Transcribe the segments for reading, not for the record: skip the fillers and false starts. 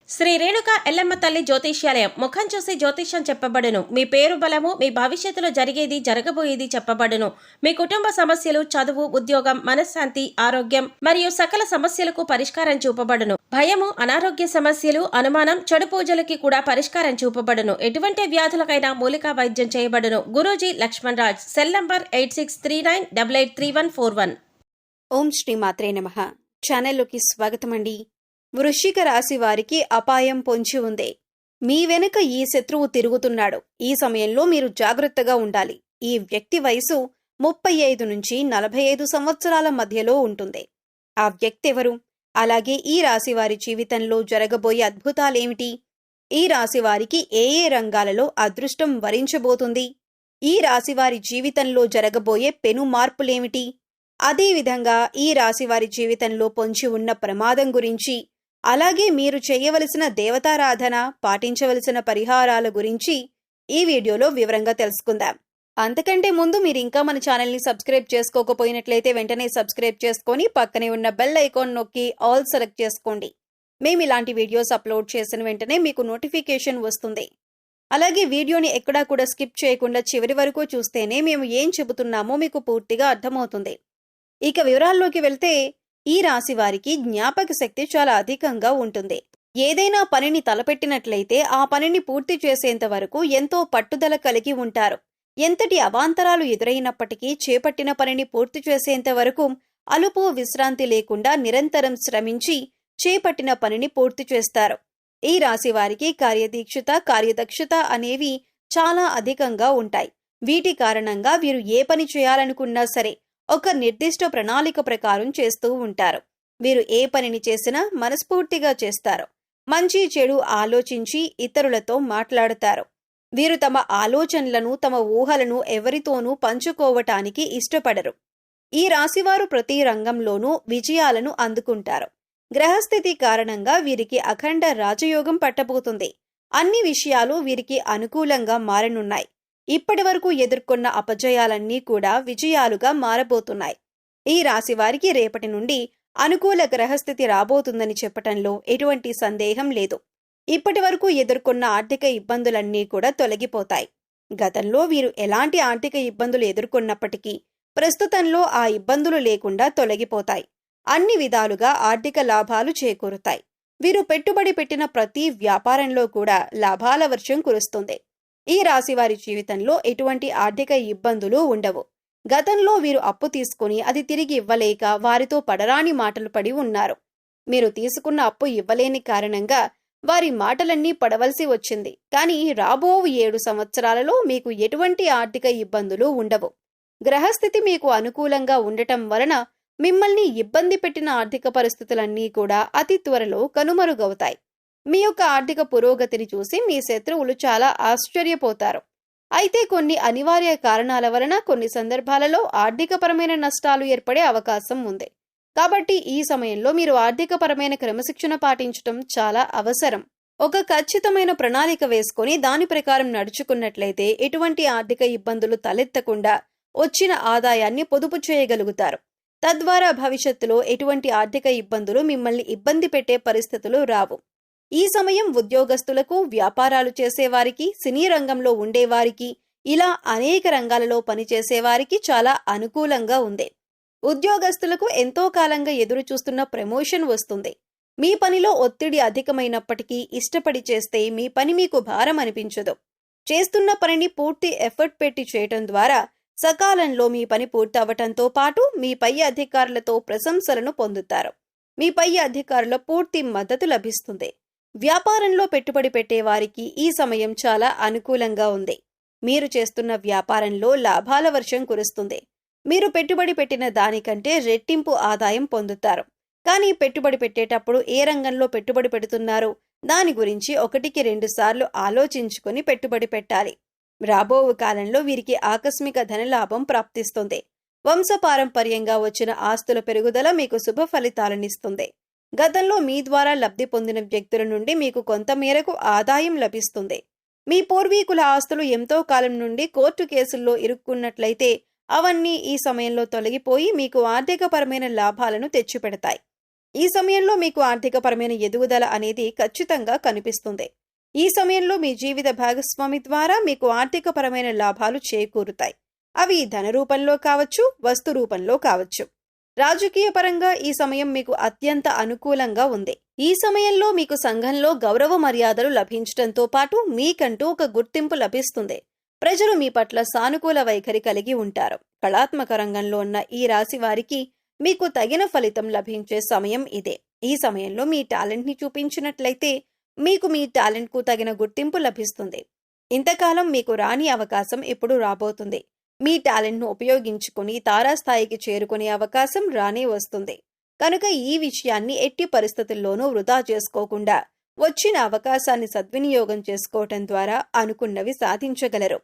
శ్రీ రేణుక ఎల్లమ్మ తల్లి జ్యోతిష్యాలయం ముఖం చూసి జ్యోతిష్యం చెప్పబడును. మీ పేరు బలము, మీ భవిష్యత్తులో జరిగేది జరగబోయేది చెప్పబడును. మీ కుటుంబ సమస్యలు, చదువు, ఉద్యోగం, మనశ్శాంతి, ఆరోగ్యం మరియు సకల సమస్యలకు పరిష్కారం చూపబడును. భయము, అనారోగ్య సమస్యలు, అనుమానం, చెడు పూజలకి కూడా పరిష్కారం చూపబడును. ఎటువంటి వ్యాధులకైనా మూలికా వైద్యం చేయబడును. గురూజీ లక్ష్మణ్ రాజ్. Cell number 8639883141. ఓం శ్రీ మాత్రే నమః. ఛానల్లోకి స్వాగతం అండి. వృశ్చిక రాశి వారికి అపాయం పొంచి ఉంది. మీ వెనుక ఈ శత్రువు తిరుగుతున్నాడు. ఈ సమయంలో మీరు జాగ్రత్తగా ఉండాలి. ఈ వ్యక్తి వయసు 35 నుంచి 45 సంవత్సరాల మధ్యలో ఉంటుంది. ఆ వ్యక్తి ఎవరు? అలాగే ఈ రాశి వారి జీవితంలో జరగబోయే అద్భుతాలేమిటి? ఈ రాశి వారికి ఏ ఏ రంగాలలో అదృష్టం వరించబోతుంది? ఈ రాశి వారి జీవితంలో జరగబోయే పెను మార్పులేమిటి? అదేవిధంగా ఈ రాశి వారి జీవితంలో పొంచి ఉన్న ప్రమాదం గురించి, అలాగే మీరు చేయవలసిన దేవతారాధన, పాటించవలసిన పరిహారాల గురించి ఈ వీడియోలో వివరంగా తెలుసుకుందాం. అంతకంటే ముందు మీరు ఇంకా మన ఛానల్ని సబ్స్క్రైబ్ చేసుకోకపోయినట్లయితే వెంటనే సబ్స్క్రైబ్ చేసుకొని పక్కనే ఉన్న బెల్ ఐకాన్ నొక్కి ఆల్ సెలెక్ట్ చేసుకోండి. మేము ఇలాంటి వీడియోస్ అప్లోడ్ చేసిన వెంటనే మీకు నోటిఫికేషన్ వస్తుంది. అలాగే వీడియోని ఎక్కడా కూడా స్కిప్ చేయకుండా చివరి వరకు చూస్తేనే మేము ఏం చెబుతున్నామో మీకు పూర్తిగా అర్థమవుతుంది. ఇక వివరాల్లోకి వెళ్తే, ఈ రాశి వారికి జ్ఞాపక శక్తి చాలా అధికంగా ఉంటుంది. ఏదైనా పనిని తలపెట్టినట్లయితే ఆ పనిని పూర్తి చేసేంత వరకు ఎంతో పట్టుదల కలిగి ఉంటారు. ఎంతటి అవాంతరాలు ఎదురైనప్పటికీ చేపట్టిన పనిని పూర్తి చేసేంత వరకు అలుపు విశ్రాంతి లేకుండా నిరంతరం శ్రమించి చేపట్టిన పనిని పూర్తి చేస్తారు. ఈ రాశి వారికి కార్యదీక్షత, కార్యదక్షత అనేవి చాలా అధికంగా ఉంటాయి. వీటి కారణంగా వీరు ఏ పని చేయాలనుకున్నా సరే ఒక నిర్దిష్ట ప్రణాళిక ప్రకారం చేస్తూ ఉంటారు. వీరు ఏ పనిని చేసినా మనస్ఫూర్తిగా చేస్తారు. మంచి చెడు ఆలోచించి ఇతరులతో మాట్లాడతారు. వీరు తమ ఆలోచనలను, తమ ఊహలను ఎవరితోనూ పంచుకోవటానికి ఇష్టపడరు. ఈ రాశివారు ప్రతి రంగంలోనూ విజయాలను అందుకుంటారు. గ్రహస్థితి కారణంగా వీరికి అఖండ రాజయోగం పట్టబోతుంది. అన్ని విషయాలు వీరికి అనుకూలంగా మారనున్నాయి. ఇప్పటి వరకు ఎదుర్కొన్న అపజయాలన్నీ కూడా విజయాలుగా మారబోతున్నాయి. ఈ రాశి వారికి రేపటి నుండి అనుకూల గ్రహస్థితి రాబోతుందని చెప్పటంలో ఎటువంటి సందేహం లేదు. ఇప్పటి వరకు ఎదుర్కొన్న ఆర్థిక ఇబ్బందులన్నీ కూడా తొలగిపోతాయి. గతంలో వీరు ఎలాంటి ఆర్థిక ఇబ్బందులు ఎదుర్కొన్నప్పటికీ ప్రస్తుతంలో ఆ ఇబ్బందులు లేకుండా తొలగిపోతాయి. అన్ని విధాలుగా ఆర్థిక లాభాలు చేకూరుతాయి. వీరు పెట్టుబడి పెట్టిన ప్రతి వ్యాపారంలో కూడా లాభాల వర్షం కురుస్తుంది. ఈ రాశి వారి జీవితంలో ఎటువంటి ఆర్థిక ఇబ్బందులు ఉండవు. గతంలో వీరు అప్పు తీసుకుని అది తిరిగి ఇవ్వలేక వారితో పడరాని మాటలు పడి ఉన్నారు. మీరు తీసుకున్న అప్పు ఇవ్వలేని కారణంగా వారి మాటలన్నీ పడవలసి వచ్చింది. కానీ రాబో 7 సంవత్సరాలలో మీకు ఎటువంటి ఆర్థిక ఇబ్బందులు ఉండవు. గ్రహస్థితి మీకు అనుకూలంగా ఉండటం వలన మిమ్మల్ని ఇబ్బంది పెట్టిన ఆర్థిక పరిస్థితులన్నీ కూడా అతి త్వరలో కనుమరుగవుతాయి. మీ యొక్క ఆర్థిక పురోగతిని చూసి మీ శత్రువులు చాలా ఆశ్చర్యపోతారు. అయితే కొన్ని అనివార్య కారణాల వలన కొన్ని సందర్భాలలో ఆర్థికపరమైన నష్టాలు ఏర్పడే అవకాశం ఉంది. కాబట్టి ఈ సమయంలో మీరు ఆర్థికపరమైన క్రమశిక్షణ పాటించడం చాలా అవసరం. ఒక ఖచ్చితమైన ప్రణాళిక వేసుకొని దాని ప్రకారం నడుచుకున్నట్లయితే ఎటువంటి ఆర్థిక ఇబ్బందులు తలెత్తకుండా వచ్చిన ఆదాయాన్ని పొదుపు చేయగలుగుతారు. తద్వారా భవిష్యత్తులో ఎటువంటి ఆర్థిక ఇబ్బందులు మిమ్మల్ని ఇబ్బంది పెట్టే పరిస్థితులు రావు. ఈ సమయం ఉద్యోగస్తులకు, వ్యాపారాలు చేసేవారికి, సినీ రంగంలో ఉండేవారికి, ఇలా అనేక రంగాలలో పనిచేసేవారికి చాలా అనుకూలంగా ఉంది. ఉద్యోగస్తులకు ఎంతో కాలంగా ఎదురు చూస్తున్న ప్రమోషన్ వస్తుంది. మీ పనిలో ఒత్తిడి అధికమైనప్పటికీ ఇష్టపడి చేస్తే మీ పని మీకు భారం అనిపించదు. చేస్తున్న పనిని పూర్తి ఎఫర్ట్ పెట్టి చేయటం ద్వారా సకాలంలో మీ పని పూర్తి అవటంతో పాటు మీ పై అధికారులతో ప్రశంసలను పొందుతారు. మీ పై అధికారుల పూర్తి మద్దతు లభిస్తుంది. వ్యాపారంలో పెట్టుబడి పెట్టే వారికి ఈ సమయం చాలా అనుకూలంగా ఉంది. మీరు చేస్తున్న వ్యాపారంలో లాభాల వర్షం కురుస్తుంది. మీరు పెట్టుబడి పెట్టిన దానికంటే రెట్టింపు ఆదాయం పొందుతారు. కానీ పెట్టుబడి పెట్టేటప్పుడు ఏ రంగంలో పెట్టుబడి పెడుతున్నారో దాని గురించి 1-2 సార్లు ఆలోచించుకొని పెట్టుబడి పెట్టాలి. రాబో కాలంలో వీరికి ఆకస్మిక ధనలాభం ప్రాప్తిస్తుంది. వంశపారంపర్యంగా వచ్చిన ఆస్తుల పెరుగుదల మీకు శుభ ఫలితాలనిస్తుంది. గతంలో మీ ద్వారా లబ్ధి పొందిన వ్యక్తుల నుండి మీకు కొంత మేరకు ఆదాయం లభిస్తుంది. మీ పూర్వీకుల ఆస్తులు ఎంతో కాలం నుండి కోర్టు కేసుల్లో ఇరుక్కున్నట్లయితే అవన్నీ ఈ సమయంలో తొలగిపోయి మీకు ఆర్థికపరమైన లాభాలను తెచ్చిపెడతాయి. ఈ సమయంలో మీకు ఆర్థికపరమైన ఎదుగుదల అనేది ఖచ్చితంగా కనిపిస్తుంది. ఈ సమయంలో మీ జీవిత భాగస్వామి ద్వారా మీకు ఆర్థికపరమైన లాభాలు చేకూరుతాయి. అవి ధన రూపంలో కావచ్చు, వస్తు రూపంలో కావచ్చు. రాజకీయ పరంగా ఈ సమయం మీకు అత్యంత అనుకూలంగా ఉంది. ఈ సమయంలో మీకు సంఘంలో గౌరవ మర్యాదలు లభించడంతో పాటు మీకంటూ ఒక గుర్తింపు లభిస్తుంది. ప్రజలు మీ పట్ల సానుకూల వైఖరి కలిగి ఉంటారు. కళాత్మక రంగంలో ఉన్న ఈ రాశి వారికి మీకు తగిన ఫలితం లభించే సమయం ఇదే. ఈ సమయంలో మీ టాలెంట్ ని చూపించినట్లయితే మీకు మీ టాలెంట్ కు తగిన గుర్తింపు లభిస్తుంది. ఇంతకాలం మీకు రాని అవకాశం ఇప్పుడు రాబోతుంది. మీ టాలెంట్ ను ఉపయోగించుకుని తారాస్థాయికి చేరుకునే అవకాశం రానే వస్తుంది. కనుక ఈ విషయాన్ని ఎట్టి పరిస్థితుల్లోనూ వృధా చేసుకోకుండా వచ్చిన అవకాశాన్ని సద్వినియోగం చేసుకోవటం ద్వారా అనుకున్నవి సాధించగలరు.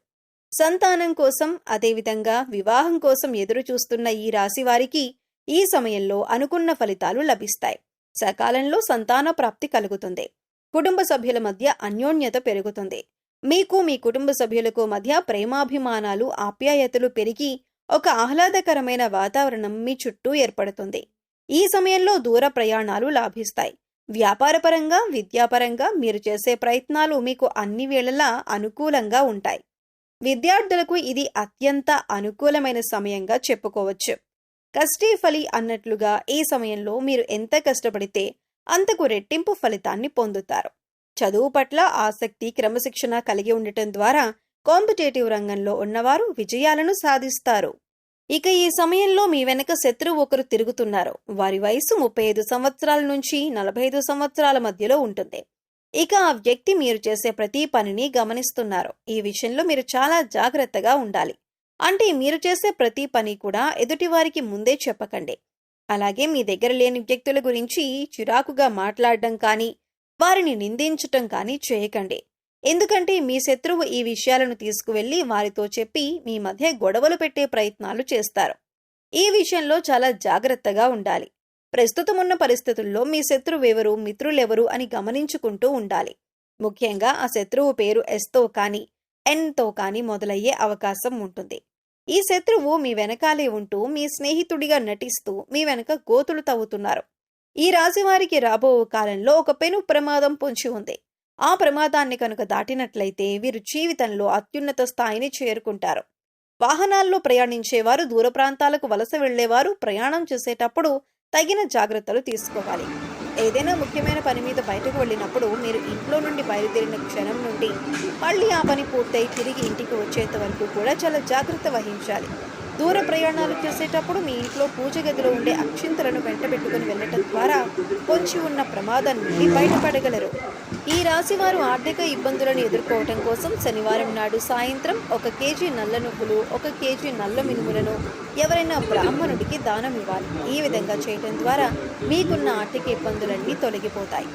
సంతానం కోసం, అదేవిధంగా వివాహం కోసం ఎదురు చూస్తున్న ఈ రాశి వారికి ఈ సమయంలో అనుకున్న ఫలితాలు లభిస్తాయి. సకాలంలో సంతాన ప్రాప్తి కలుగుతుంది. కుటుంబ సభ్యుల మధ్య అన్యోన్యత పెరుగుతుంది. మీకు మీ కుటుంబ సభ్యులకు మధ్య ప్రేమాభిమానాలు, ఆప్యాయతలు పెరిగి ఒక ఆహ్లాదకరమైన వాతావరణం మీ చుట్టూ ఏర్పడుతుంది. ఈ సమయంలో దూర ప్రయాణాలు లాభిస్తాయి. వ్యాపారపరంగా, విద్యాపరంగా మీరు చేసే ప్రయత్నాలు మీకు అన్ని వేళలా అనుకూలంగా ఉంటాయి. విద్యార్థులకు ఇది అత్యంత అనుకూలమైన సమయంగా చెప్పుకోవచ్చు. కష్టే ఫలి అన్నట్లుగా ఈ సమయంలో మీరు ఎంత కష్టపడితే అంతకు రెట్టింపు ఫలితాన్ని పొందుతారు. చదువు పట్ల ఆసక్తి, క్రమశిక్షణ కలిగి ఉండటం ద్వారా కాంపిటేటివ్ రంగంలో ఉన్నవారు విజయాలను సాధిస్తారు. ఇక ఈ సమయంలో మీ వెనక శత్రువు ఒకరు తిరుగుతున్నారు. వారి వయసు 35 సంవత్సరాల నుంచి 45 సంవత్సరాల మధ్యలో ఉంటుంది. ఇక ఆ వ్యక్తి మీరు చేసే ప్రతి పనిని గమనిస్తున్నారు. ఈ విషయంలో మీరు చాలా జాగ్రత్తగా ఉండాలి. అంటే మీరు చేసే ప్రతి పని కూడా ఎదుటివారికి ముందే చెప్పకండి. అలాగే మీ దగ్గర లేని వ్యక్తుల గురించి చిరాకుగా మాట్లాడడం కానీ, వారిని నిందించటం కానీ చేయకండి. ఎందుకంటే మీ శత్రువు ఈ విషయాలను తీసుకువెళ్లి వారితో చెప్పి మీ మధ్య గొడవలు పెట్టే ప్రయత్నాలు చేస్తారు. ఈ విషయంలో చాలా జాగ్రత్తగా ఉండాలి. ప్రస్తుతం ఉన్న పరిస్థితుల్లో మీ శత్రువెవరు, మిత్రులెవరు అని గమనించుకుంటూ ఉండాలి. ముఖ్యంగా ఆ శత్రువు పేరు ఎస్తో కానీ, ఎన్తో కానీ మొదలయ్యే అవకాశం ఉంటుంది. ఈ శత్రువు మీ వెనకాలే ఉంటూ మీ స్నేహితుడిగా నటిస్తూ మీ వెనక గోతులు తవ్వుతున్నారు. ఈ రాశి వారికి రాబో కాలంలో ఒక పెను ప్రమాదం పొంచి ఉంది. ఆ ప్రమాదాన్ని కనుక దాటినట్లయితే వీరు జీవితంలో అత్యున్నత స్థాయిని చేరుకుంటారు. వాహనాల్లో ప్రయాణించేవారు, దూర ప్రాంతాలకు వలస వెళ్లేవారు ప్రయాణం చేసేటప్పుడు తగిన జాగ్రత్తలు తీసుకోవాలి. ఏదైనా ముఖ్యమైన పని మీద బయటకు వెళ్ళినప్పుడు మీరు ఇంట్లో నుండి బయలుదేరిన క్షణం నుండి మళ్ళీ ఆ పని పూర్తయి తిరిగి ఇంటికి వచ్చేంత వరకు కూడా చాలా జాగ్రత్త వహించాలి. దూర ప్రయాణాలు చేసేటప్పుడు మీ ఇంట్లో పూజ గదిలో ఉండే అక్షింతలను వెంటబెట్టుకుని వెళ్ళటం ద్వారా పొంచి ఉన్న ప్రమాదం నుండి బయటపడగలరు. ఈ రాశి వారు ఆర్థిక ఇబ్బందులను ఎదుర్కోవటం కోసం శనివారం నాడు సాయంత్రం 1 కేజీ నల్ల నువ్వులు, 1 కేజీ నల్ల మినుములను ఎవరైనా బ్రాహ్మణుడికి దానం ఇవ్వాలి. ఈ విధంగా చేయటం ద్వారా మీకున్న ఆర్థిక ఇబ్బందులన్నీ తొలగిపోతాయి.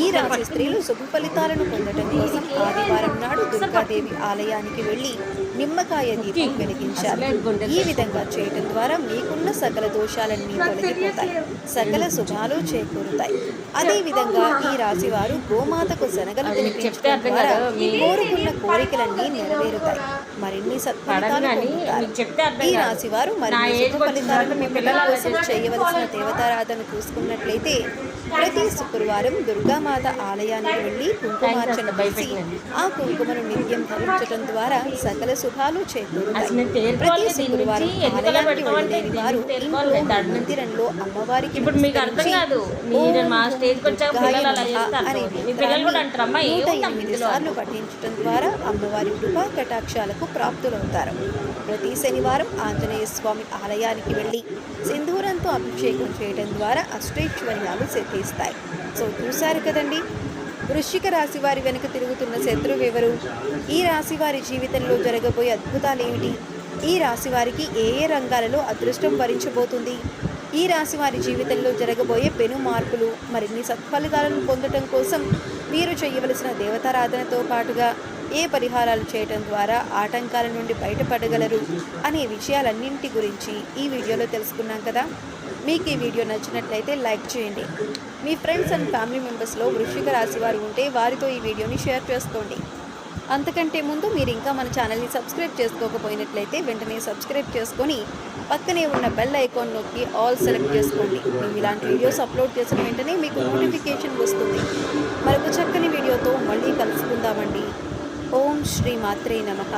ఈ రాశి స్త్రీలు శుభ ఫలితాలను పొందటం కోసం ఆదివారం నాడు దుర్గాదేవి ఆలయానికి వెళ్లి నిమ్మకాయ దీపం వెలిగించాలి. ఈ విధంగా చేయటం ద్వారా మీకున్న సకల దోషాలన్నీ తొలగిపోతాయి, సకల శుభాలు చేకూరుతాయి. అదే విధంగా ఈ రాశి వారు గోమాతకు శనగలు తినిపించడం ద్వారా కోరుకున్న కోరికలన్నీ నెరవేరుతాయి, మరిన్ని సత్ఫలితాలు పొందుతారు. ఈ రాశి వారు మరిన్ని శుభ ఫలితాలను మీ పిల్లల కోసం చేయవలసిన దేవతారాధన చూసుకున్నట్లయితే ప్రతి శుక్రవారం దుర్గామాత ఆలయానికి వెళ్లి కుంకుమార్చన చేసి ఆ కుంకుమను నిత్యం ధరించడం ద్వారా సకల శుభాలు చేకూరుతాయి. ప్రతి శుక్రవారం ఆలయానికి వెళ్ళలేని వారు ఇంట్లో మందిరంలో అమ్మవారికి సార్లు పఠించడం ద్వారా అమ్మవారి కృపా కటాక్షాలకు ప్రాప్తులవుతారు. ప్రతి శనివారం ఆంజనేయ స్వామి ఆలయానికి వెళ్లి సింధూరంతో అభిషేకం చేయడం ద్వారా అష్టైశ్వర్యాలు సిద్ధిస్తాయి. సో చూశారు కదండి, వృశ్చిక రాశి వారి వెనుక తిరుగుతున్న శత్రువు ఎవరు? ఈ రాశి వారి జీవితంలో జరగబోయే అద్భుతాలేమిటి? ఈ రాశి వారికి ఏ ఏ రంగాలలో అదృష్టం వరించబోతుంది? ఈ రాశి వారి జీవితంలో జరగబోయే పెను మార్పులు, మరిన్ని సత్ఫలితాలను పొందటం కోసం వీరు చేయవలసిన దేవతారాధనతో పాటుగా ఏ పరిహారాలు చేయటం ద్వారా ఆటంకాల నుండి బయటపడగలరు అనే విషయాలన్నింటి గురించి ఈ వీడియోలో తెలుసుకున్నాం కదా. మీకు ఈ వీడియో నచ్చినట్లయితే లైక్ చేయండి. మీ ఫ్రెండ్స్ అండ్ ఫ్యామిలీ మెంబర్స్లో వృశ్చిక రాశి వారు ఉంటే వారితో ఈ వీడియోని షేర్ చేసుకోండి. అంతకంటే ముందు మీరు ఇంకా మన ఛానల్ని సబ్స్క్రైబ్ చేసుకోకపోయినట్లయితే వెంటనే సబ్స్క్రైబ్ చేసుకొని పక్కనే ఉన్న బెల్ ఐకాన్ నొక్కి ఆల్ సెలెక్ట్ చేసుకోండి. మేము ఇలాంటి వీడియోస్ అప్లోడ్ చేసిన వెంటనే మీకు నోటిఫికేషన్ వస్తుంది. మరొక చక్కని వీడియోతో మళ్ళీ కలుసుకుందామండి. ఓం శ్రీ మాత్రే నమః.